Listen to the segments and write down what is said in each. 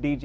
DG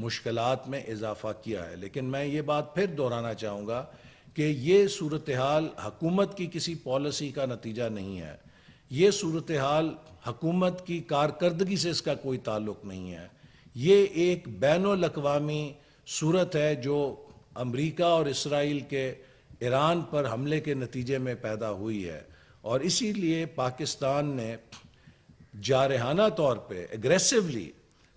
مشکلات میں اضافہ کیا ہے. لیکن میں یہ بات پھر دہرانا چاہوں گا کہ یہ صورتحال حکومت کی کسی پالیسی کا نتیجہ نہیں ہے. یہ صورتحال حکومت کی کارکردگی سے اس کا کوئی تعلق نہیں ہے. یہ ایک بین الاقوامی صورت ہے جو امریکہ اور اسرائیل کے ایران پر حملے کے نتیجے میں پیدا ہوئی ہے. اور اسی لیے پاکستان نے جارحانہ طور پہ ایگریسولی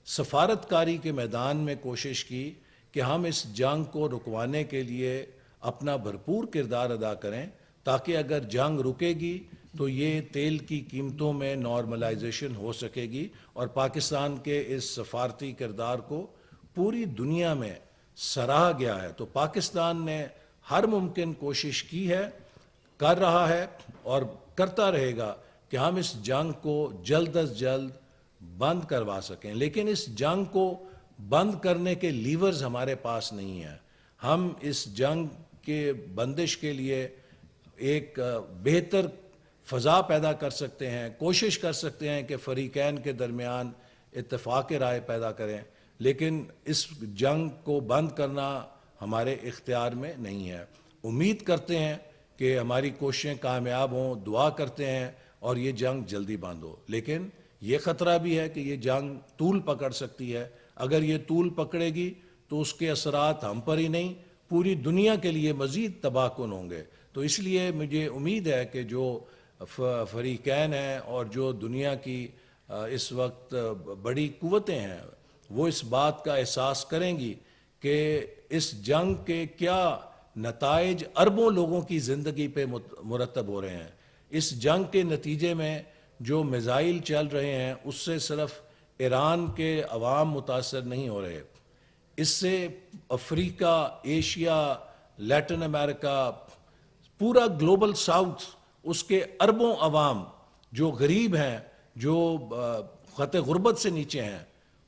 سفارتکاری کے میدان میں کوشش کی کہ ہم اس جنگ کو رکوانے کے لیے اپنا بھرپور کردار ادا کریں، تاکہ اگر جنگ رکے گی تو یہ تیل کی قیمتوں میں نارملائزیشن ہو سکے گی. اور پاکستان کے اس سفارتی کردار کو پوری دنیا میں سراہا گیا ہے. تو پاکستان نے ہر ممکن کوشش کی ہے، کر رہا ہے اور کرتا رہے گا کہ ہم اس جنگ کو جلد از جلد بند کروا سکیں. لیکن اس جنگ کو بند کرنے کے لیورز ہمارے پاس نہیں ہیں. ہم اس جنگ کے بندش کے لیے ایک بہتر فضا پیدا کر سکتے ہیں، کوشش کر سکتے ہیں کہ فریقین کے درمیان اتفاق رائے پیدا کریں، لیکن اس جنگ کو بند کرنا ہمارے اختیار میں نہیں ہے. امید کرتے ہیں کہ ہماری کوششیں کامیاب ہوں، دعا کرتے ہیں اور یہ جنگ جلدی بند ہو. لیکن یہ خطرہ بھی ہے کہ یہ جنگ طول پکڑ سکتی ہے. اگر یہ طول پکڑے گی تو اس کے اثرات ہم پر ہی نہیں، پوری دنیا کے لیے مزید تباہ کن ہوں گے. تو اس لیے مجھے امید ہے کہ جو فریقین ہیں اور جو دنیا کی اس وقت بڑی قوتیں ہیں وہ اس بات کا احساس کریں گی کہ اس جنگ کے کیا نتائج اربوں لوگوں کی زندگی پہ مرتب ہو رہے ہیں. اس جنگ کے نتیجے میں جو میزائل چل رہے ہیں اس سے صرف ایران کے عوام متاثر نہیں ہو رہے، اس سے افریقہ، ایشیا، لیٹن امریکہ، پورا گلوبل ساؤتھ، اس کے اربوں عوام جو غریب ہیں، جو خط غربت سے نیچے ہیں،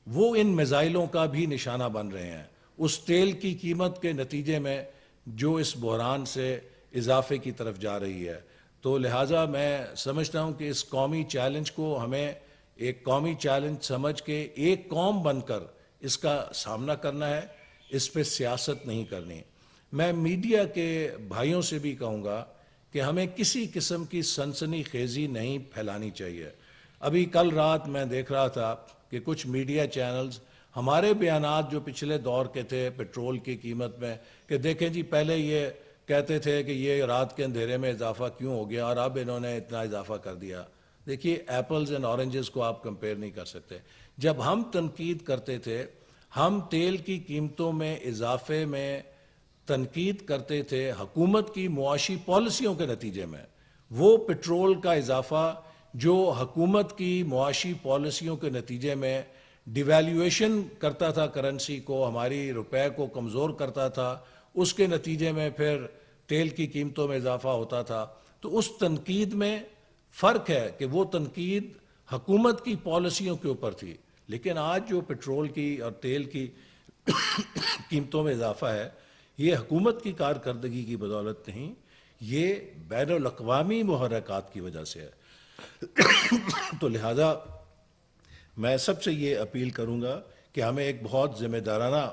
وہ ان میزائلوں کا بھی نشانہ بن رہے ہیں. اس تیل کی قیمت کے نتیجے میں جو اس بحران سے اضافے کی طرف جا رہی ہے. تو لہٰذا میں سمجھتا ہوں کہ اس قومی چیلنج کو ہمیں ایک قومی چیلنج سمجھ کے ایک قوم بن کر اس کا سامنا کرنا ہے، اس پہ سیاست نہیں کرنی. میں میڈیا کے بھائیوں سے بھی کہوں گا کہ ہمیں کسی قسم کی سنسنی خیزی نہیں پھیلانی چاہیے. ابھی کل رات میں دیکھ رہا تھا کہ کچھ میڈیا چینلز ہمارے بیانات جو پچھلے دور کے تھے پیٹرول کی قیمت میں، کہ دیکھیں جی پہلے یہ کہتے تھے کہ یہ رات کے اندھیرے میں اضافہ کیوں ہو گیا اور اب انہوں نے اتنا اضافہ کر دیا. دیکھیے ایپلز اینڈ اورنجز کو آپ کمپیئر نہیں کر سکتے. جب ہم تنقید کرتے تھے، ہم تیل کی قیمتوں میں اضافے میں تنقید کرتے تھے حکومت کی معاشی پالیسیوں کے نتیجے میں. وہ پیٹرول کا اضافہ جو حکومت کی معاشی پالیسیوں کے نتیجے میں ڈیویلیویشن کرتا تھا کرنسی کو، ہماری روپے کو کمزور کرتا تھا، اس کے نتیجے میں پھر تیل کی قیمتوں میں اضافہ ہوتا تھا. تو اس تنقید میں فرق ہے کہ وہ تنقید حکومت کی پالیسیوں کے اوپر تھی. لیکن آج جو پیٹرول کی اور تیل کی قیمتوں میں اضافہ ہے یہ حکومت کی کارکردگی کی بدولت نہیں، یہ بین الاقوامی محرکات کی وجہ سے ہے. تو لہذا میں سب سے یہ اپیل کروں گا کہ ہمیں ایک بہت ذمہ دارانہ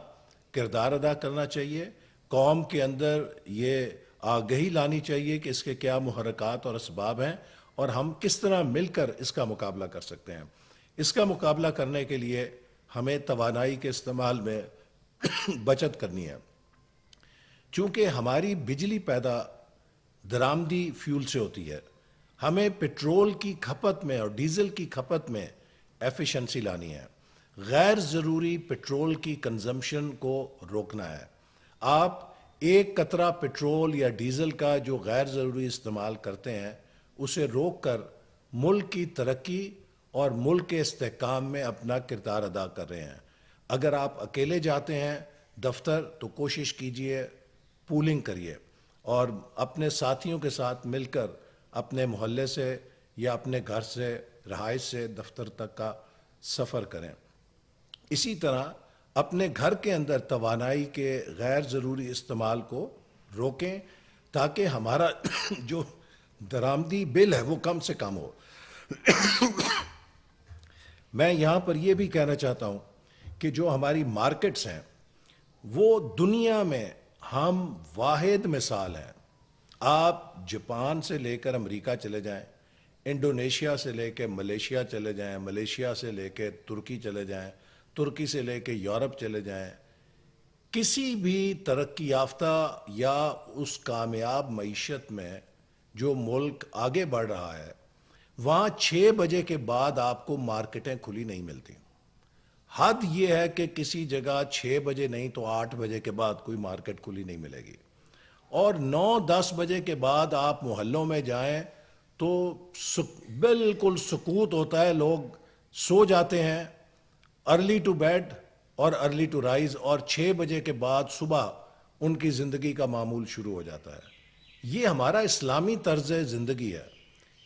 کردار ادا کرنا چاہیے. قوم کے اندر یہ آگہی لانی چاہیے کہ اس کے کیا محرکات اور اسباب ہیں اور ہم کس طرح مل کر اس کا مقابلہ کر سکتے ہیں. اس کا مقابلہ کرنے کے لیے ہمیں توانائی کے استعمال میں بچت کرنی ہے. چونکہ ہماری بجلی پیدا درآمدی فیول سے ہوتی ہے، ہمیں پیٹرول کی کھپت میں اور ڈیزل کی کھپت میں ایفیشنسی لانی ہے. غیر ضروری پیٹرول کی کنزمپشن کو روکنا ہے. آپ ایک قطرہ پیٹرول یا ڈیزل کا جو غیر ضروری استعمال کرتے ہیں اسے روک کر ملک کی ترقی اور ملک کے استحکام میں اپنا کردار ادا کر رہے ہیں. اگر آپ اکیلے جاتے ہیں دفتر تو کوشش کیجئے پولنگ کریے اور اپنے ساتھیوں کے ساتھ مل کر اپنے محلے سے یا اپنے گھر سے، رہائش سے دفتر تک کا سفر کریں. اسی طرح اپنے گھر کے اندر توانائی کے غیر ضروری استعمال کو روکیں تاکہ ہمارا جو درآمدی بل ہے وہ کم سے کم ہو. میں یہاں پر یہ بھی کہنا چاہتا ہوں کہ جو ہماری مارکیٹس ہیں وہ دنیا میں ہم واحد مثال ہیں. آپ جاپان سے لے کر امریکہ چلے جائیں, انڈونیشیا سے لے کے ملیشیا چلے جائیں, ملیشیا سے لے کے ترکی چلے جائیں, ترکی سے لے کے یورپ چلے جائیں, کسی بھی ترقی یافتہ یا اس کامیاب معیشت میں جو ملک آگے بڑھ رہا ہے وہاں 6 بجے کے بعد آپ کو مارکیٹیں کھلی نہیں ملتی. حد یہ ہے کہ کسی جگہ 6 بجے نہیں تو 8 بجے کے بعد کوئی مارکیٹ کھلی نہیں ملے گی, اور 9-10 بجے کے بعد آپ محلوں میں جائیں تو بالکل سکوت ہوتا ہے, لوگ سو جاتے ہیں, ارلی ٹو بیڈ اور ارلی ٹو رائز, اور 6 بجے کے بعد صبح ان کی زندگی کا معمول شروع ہو جاتا ہے. یہ ہمارا اسلامی طرز زندگی ہے.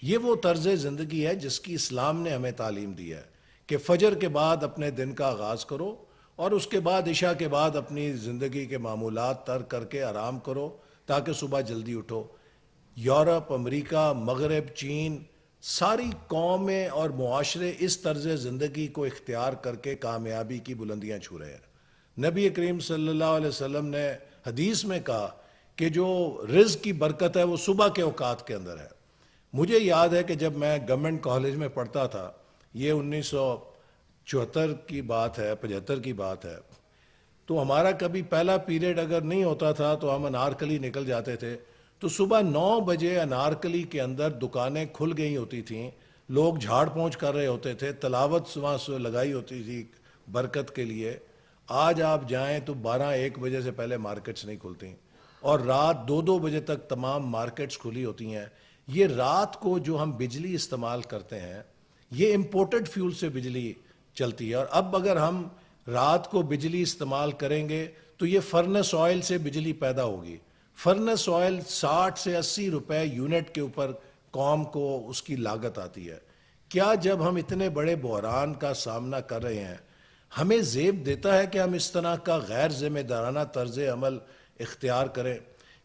یہ وہ طرز زندگی ہے جس کی اسلام نے ہمیں تعلیم دی ہے کہ فجر کے بعد اپنے دن کا آغاز کرو اور اس کے بعد عشاء کے بعد اپنی زندگی کے معمولات ترک کر کے آرام کرو تاکہ صبح جلدی اٹھو. یورپ, امریکہ, مغرب, چین, ساری قومیں اور معاشرے اس طرز زندگی کو اختیار کر کے کامیابی کی بلندیاں چھو رہے ہیں. نبی کریم صلی اللہ علیہ وسلم نے حدیث میں کہا کہ جو رزق کی برکت ہے وہ صبح کے اوقات کے اندر ہے. مجھے یاد ہے کہ جب میں گورنمنٹ کالج میں پڑھتا تھا, یہ 1974 کی بات ہے, 75 کی بات ہے, تو ہمارا کبھی پہلا پیریڈ اگر نہیں ہوتا تھا تو ہم انارکلی نکل جاتے تھے. تو صبح 9 بجے انارکلی کے اندر دکانیں کھل گئی ہوتی تھیں, لوگ جھاڑ پونچھ کر رہے ہوتے تھے, تلاوت وہاں سے لگائی ہوتی تھی برکت کے لیے. آج آپ جائیں تو 12-1 بجے سے پہلے مارکیٹس نہیں کھلتی, اور رات 2-2 بجے تک تمام مارکیٹس کھلی ہوتی ہیں. یہ رات کو جو ہم بجلی استعمال کرتے ہیں یہ امپورٹڈ فیول سے بجلی چلتی ہے, اور اب اگر ہم رات کو بجلی استعمال کریں گے تو یہ فرنس آئل سے بجلی پیدا ہوگی. فرنس آئل 60 سے 80 روپے یونٹ کے اوپر قوم کو اس کی لاگت آتی ہے. کیا جب ہم اتنے بڑے بحران کا سامنا کر رہے ہیں ہمیں زیب دیتا ہے کہ ہم اس طرح کا غیر ذمہ دارانہ طرز عمل اختیار کریں؟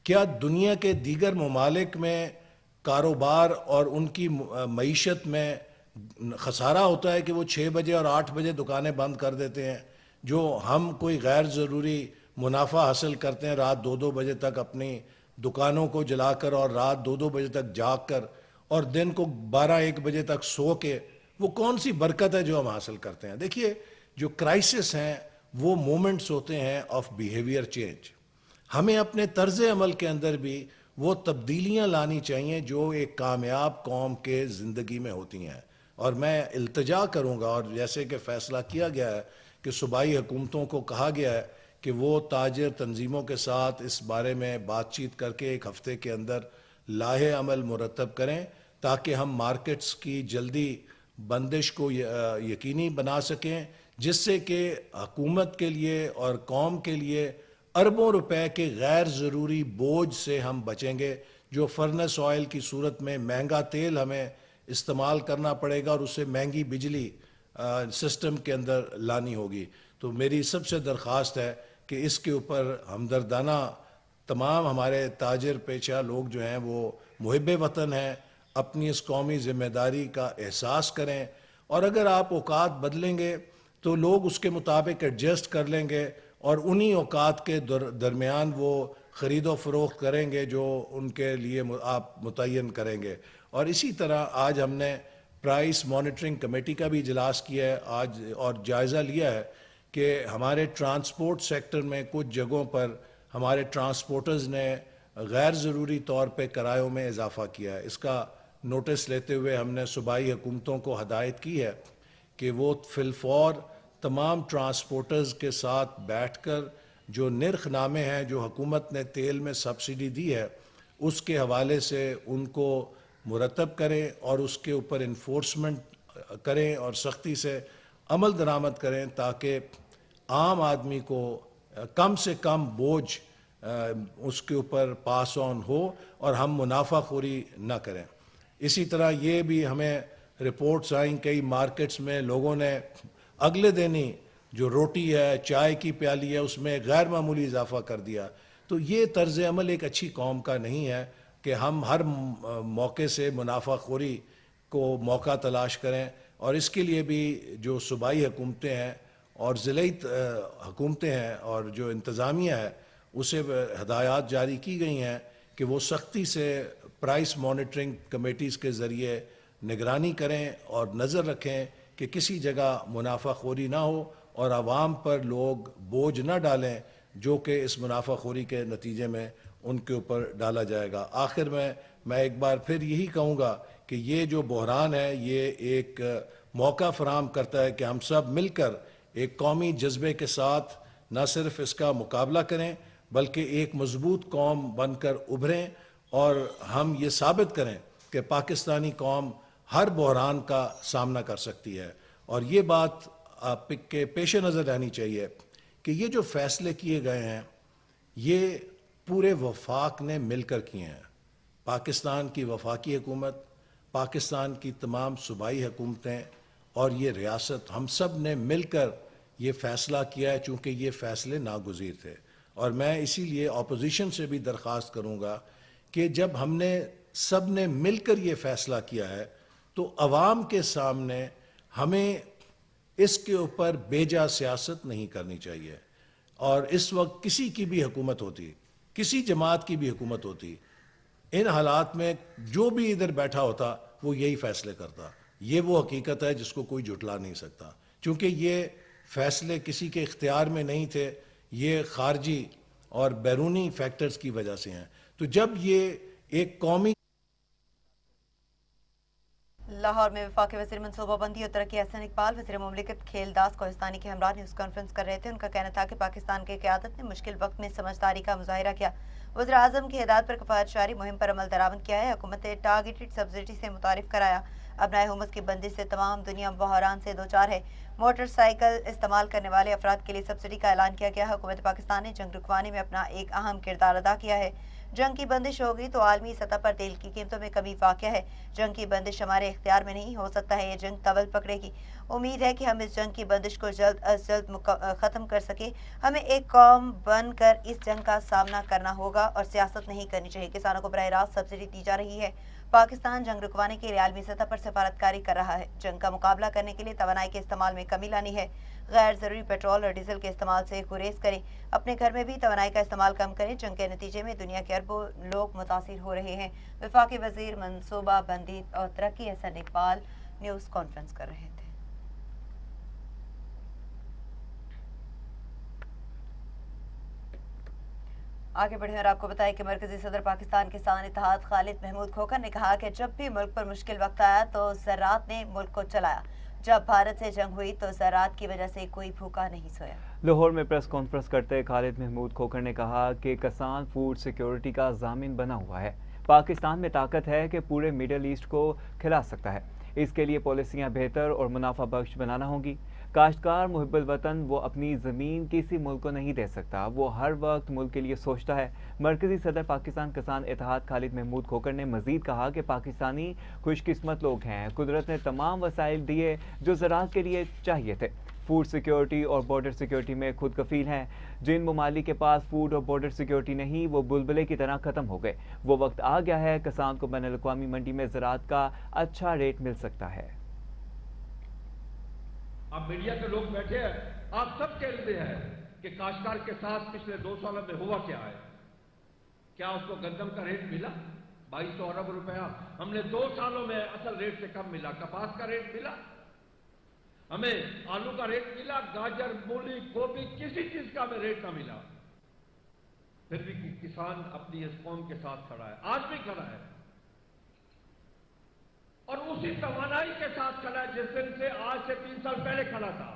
کیا دنیا کے دیگر ممالک میں کاروبار اور ان کی معیشت میں خسارہ ہوتا ہے کہ وہ 6 بجے اور 8 بجے دکانیں بند کر دیتے ہیں, جو ہم کوئی غیر ضروری منافع حاصل کرتے ہیں رات 2-2 بجے تک اپنی دکانوں کو جلا کر اور رات 2-2 بجے تک جاگ کر اور دن کو 12-1 بجے تک سو کے؟ وہ کون سی برکت ہے جو ہم حاصل کرتے ہیں؟ دیکھیے, جو کرائسس ہیں وہ مومنٹس ہوتے ہیں آف بیہیویئر چینج. ہمیں اپنے طرز عمل کے اندر بھی وہ تبدیلیاں لانی چاہیے جو ایک کامیاب قوم کے زندگی میں ہوتی ہیں. اور میں التجا کروں گا, اور جیسے کہ فیصلہ کیا گیا ہے کہ صوبائی حکومتوں کو کہا گیا ہے کہ وہ تاجر تنظیموں کے ساتھ اس بارے میں بات چیت کر کے 1 ہفتے کے اندر لاہے عمل مرتب کریں تاکہ ہم مارکیٹس کی جلدی بندش کو یقینی بنا سکیں, جس سے کہ حکومت کے لیے اور قوم کے لیے اربوں روپے کے غیر ضروری بوجھ سے ہم بچیں گے, جو فرنس آئل کی صورت میں مہنگا تیل ہمیں استعمال کرنا پڑے گا اور اسے مہنگی بجلی سسٹم کے اندر لانی ہوگی. تو میری سب سے درخواست ہے کہ اس کے اوپر ہمدردانہ تمام ہمارے تاجر پیشہ لوگ جو ہیں وہ محب وطن ہیں, اپنی اس قومی ذمہ داری کا احساس کریں, اور اگر آپ اوقات بدلیں گے تو لوگ اس کے مطابق ایڈجسٹ کر لیں گے اور انہی اوقات کے درمیان وہ خرید و فروخت کریں گے جو ان کے لیے آپ متعین کریں گے. اور اسی طرح آج ہم نے پرائس مانیٹرنگ کمیٹی کا بھی اجلاس کیا ہے آج, اور جائزہ لیا ہے کہ ہمارے ٹرانسپورٹ سیکٹر میں کچھ جگہوں پر ہمارے ٹرانسپورٹرز نے غیر ضروری طور پہ کرایوں میں اضافہ کیا ہے. اس کا نوٹس لیتے ہوئے ہم نے صوبائی حکومتوں کو ہدایت کی ہے کہ وہ فی الفور تمام ٹرانسپورٹرز کے ساتھ بیٹھ کر جو نرخ نامے ہیں جو حکومت نے تیل میں سبسڈی دی ہے اس کے حوالے سے ان کو مرتب کریں اور اس کے اوپر انفورسمنٹ کریں اور سختی سے عمل درآمد کریں تاکہ عام آدمی کو کم سے کم بوجھ اس کے اوپر پاس آن ہو اور ہم منافع خوری نہ کریں. اسی طرح یہ بھی ہمیں رپورٹس آئیں کئی مارکیٹس میں لوگوں نے اگلے دن ہی جو روٹی ہے چائے کی پیالی ہے اس میں غیر معمولی اضافہ کر دیا. تو یہ طرز عمل ایک اچھی قوم کا نہیں ہے کہ ہم ہر موقع سے منافع خوری کو موقع تلاش کریں, اور اس کے لیے بھی جو صوبائی حکومتیں ہیں اور ضلعی حکومتیں ہیں اور جو انتظامیہ ہے اسے ہدایات جاری کی گئی ہیں کہ وہ سختی سے پرائس مانیٹرنگ کمیٹیز کے ذریعے نگرانی کریں اور نظر رکھیں کہ کسی جگہ منافع خوری نہ ہو اور عوام پر لوگ بوجھ نہ ڈالیں جو کہ اس منافع خوری کے نتیجے میں ان کے اوپر ڈالا جائے گا. آخر میں ایک بار پھر یہی کہوں گا کہ یہ جو بحران ہے یہ ایک موقع فراہم کرتا ہے کہ ہم سب مل کر ایک قومی جذبے کے ساتھ نہ صرف اس کا مقابلہ کریں بلکہ ایک مضبوط قوم بن کر ابھریں اور ہم یہ ثابت کریں کہ پاکستانی قوم ہر بحران کا سامنا کر سکتی ہے. اور یہ بات آپ کے پیش نظر رہنی چاہیے کہ یہ جو فیصلے کیے گئے ہیں یہ پورے وفاق نے مل کر کیے ہیں. پاکستان کی وفاقی حکومت، پاکستان کی تمام صوبائی حکومتیں اور یہ ریاست، ہم سب نے مل کر یہ فیصلہ کیا ہے چونکہ یہ فیصلے ناگزیر تھے. اور میں اسی لیے اپوزیشن سے بھی درخواست کروں گا کہ جب ہم نے سب نے مل کر یہ فیصلہ کیا ہے تو عوام کے سامنے ہمیں اس کے اوپر بیجا سیاست نہیں کرنی چاہیے. اور اس وقت کسی کی بھی حکومت ہوتی، کسی جماعت کی بھی حکومت ہوتی، ان حالات میں جو بھی ادھر بیٹھا ہوتا وہ یہی فیصلے کرتا. یہ وہ حقیقت ہے جس کو کوئی جھٹلا نہیں سکتا کیونکہ یہ فیصلے کسی کے اختیار میں نہیں تھے، یہ خارجی اور بیرونی فیکٹرز کی وجہ سے ہیں. تو جب یہ ایک قومی لاہور میں وفاقی وزیر منصوبہ بندی اور ترقی احسن اقبال وزیر مملکت کھیل داس کوہستانی کے ہمراہ نیوز کانفرنس کر رہے تھے. ان کا کہنا تھا کہ پاکستان کی قیادت نے مشکل وقت میں سمجھداری کا مظاہرہ کیا، وزیر اعظم کی ہدایت پر کفایت جاری مہم پر عمل درآمد کیا ہے، حکومت ٹارگیٹڈ سبسڈی سے متعارف کرایا، ابنائے حکومت کی بندش سے تمام دنیا بحران سے دوچار ہے، موٹر سائیکل استعمال کرنے والے افراد کے لیے سبسڈی کا اعلان کیا گیا. حکومت پاکستان نے جنگ رکوانے میں اپنا ایک اہم کردار ادا کیا ہے. جنگ کی بندش ہوگی تو عالمی سطح پر تیل کی قیمتوں میں کمی واقع ہے. جنگ کی بندش ہمارے اختیار میں نہیں، ہو سکتا ہے یہ جنگ طول پکڑے گی. امید ہے کہ ہم اس جنگ کی بندش کو جلد از جلد ختم کر سکیں. ہمیں ایک قوم بن کر اس جنگ کا سامنا کرنا ہوگا اور سیاست نہیں کرنی چاہیے. کسانوں کو براہ راست سبسڈی دی جا رہی ہے. پاکستان جنگ رکوانے کے لیے عالمی سطح پر سفارتکاری کر رہا ہے. جنگ کا مقابلہ کرنے کے لیے توانائی کے استعمال میں کمی لانی ہے. غیر ضروری پیٹرول اور ڈیزل کے استعمال سے گریز کریں. اپنے گھر میں بھی توانائی کا استعمال کم کریں. جنگ کے نتیجے میں دنیا کے اربوں لوگ متاثر ہو رہے ہیں. وفاقی وزیر منصوبہ بندی اور ترقی احسن اقبال نیوز کانفرنس کر رہے تھے. آگے بڑھیں اور آپ کو بتائیں کہ مرکزی صدر پاکستان کسان اتحاد خالد محمود کھوکھر نے کہا کہ جب بھی ملک پر مشکل وقت آیا تو زراعت نے ملک کو چلایا. جب بھارت سے جنگ ہوئی تو زراعت کی وجہ سے کوئی بھوکا نہیں سویا. لاہور میں پریس کانفرنس کرتے خالد محمود کھوکھر نے کہا کہ کسان فوڈ سیکیورٹی کا ضامن بنا ہوا ہے. پاکستان میں طاقت ہے کہ پورے میڈل ایسٹ کو کھلا سکتا ہے. اس کے لیے پالیسیاں بہتر اور منافع بخش بنانا ہوں گی. کاشتکار محب الوطن، وہ اپنی زمین کسی ملک کو نہیں دے سکتا، وہ ہر وقت ملک کے لیے سوچتا ہے. مرکزی صدر پاکستان کسان اتحاد خالد محمود کھوکھر نے مزید کہا کہ پاکستانی خوش قسمت لوگ ہیں. قدرت نے تمام وسائل دیے جو زراعت کے لیے چاہیے تھے. فوڈ سیکیورٹی اور بارڈر سیکیورٹی میں خود کفیل ہیں. جن ممالک کے پاس فوڈ اور بارڈر سیکیورٹی نہیں وہ بلبلے کی طرح ختم ہو گئے. وہ وقت آ گیا ہے کسان کو بین الاقوامی منڈی میں زراعت کا اچھا ریٹ مل سکتا ہے. اب میڈیا کے لوگ بیٹھے ہیں، آپ سب کے علم ہے کہ کاشتکار کے ساتھ پچھلے 2 سالوں میں ہوا کیا ہے. کیا اس کو گندم کا ریٹ ملا 2200 ارب روپیہ؟ ہم نے 2 سالوں میں اصل ریٹ سے کم ملا. کپاس کا ریٹ ملا ہمیں، آلو کا ریٹ ملا، گاجر، مولی، گوبھی، کسی چیز کا ہمیں ریٹ نہ ملا. پھر بھی کسان اپنی اس قوم کے ساتھ کھڑا ہے، آج بھی کھڑا ہے اور اسی توانائی کے ساتھ کھڑا ہے جس دن سے آج سے 3 سال پہلے کھڑا تھا.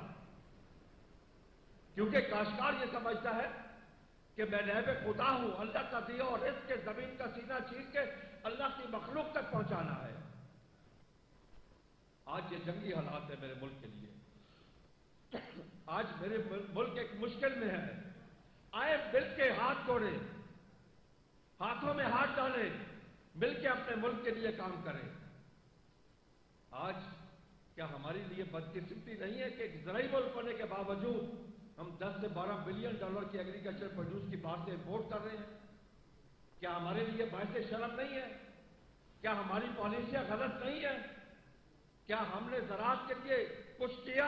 کیونکہ کاشتکار یہ سمجھتا ہے کہ میں نائب خدا ہوں، اللہ کا دیا اور رزق کے زمین کا سینہ چیر کے اللہ کی مخلوق تک پہنچانا ہے. آج یہ جنگی حالات ہے میرے ملک کے لیے. آج میرے ملک ایک مشکل میں ہے. آئے مل کے ہاتھ جوڑیں، ہاتھوں میں ہاتھ ڈالیں، مل کے اپنے ملک کے لیے کام کریں. آج کیا ہمارے لیے بدقسمتی نہیں ہے کہ ایک زرعی ملک ہونے کے باوجود ہم 10 سے 12 بلین ڈالر کی ایگریکلچر پروڈیوس کی باہر سے امپورٹ کر رہے ہیں؟ کیا ہمارے لیے باعث شرم نہیں ہے؟ کیا ہماری پالیسیاں غلط نہیں ہیں؟ کیا ہم نے زراعت کے لیے کچھ کیا؟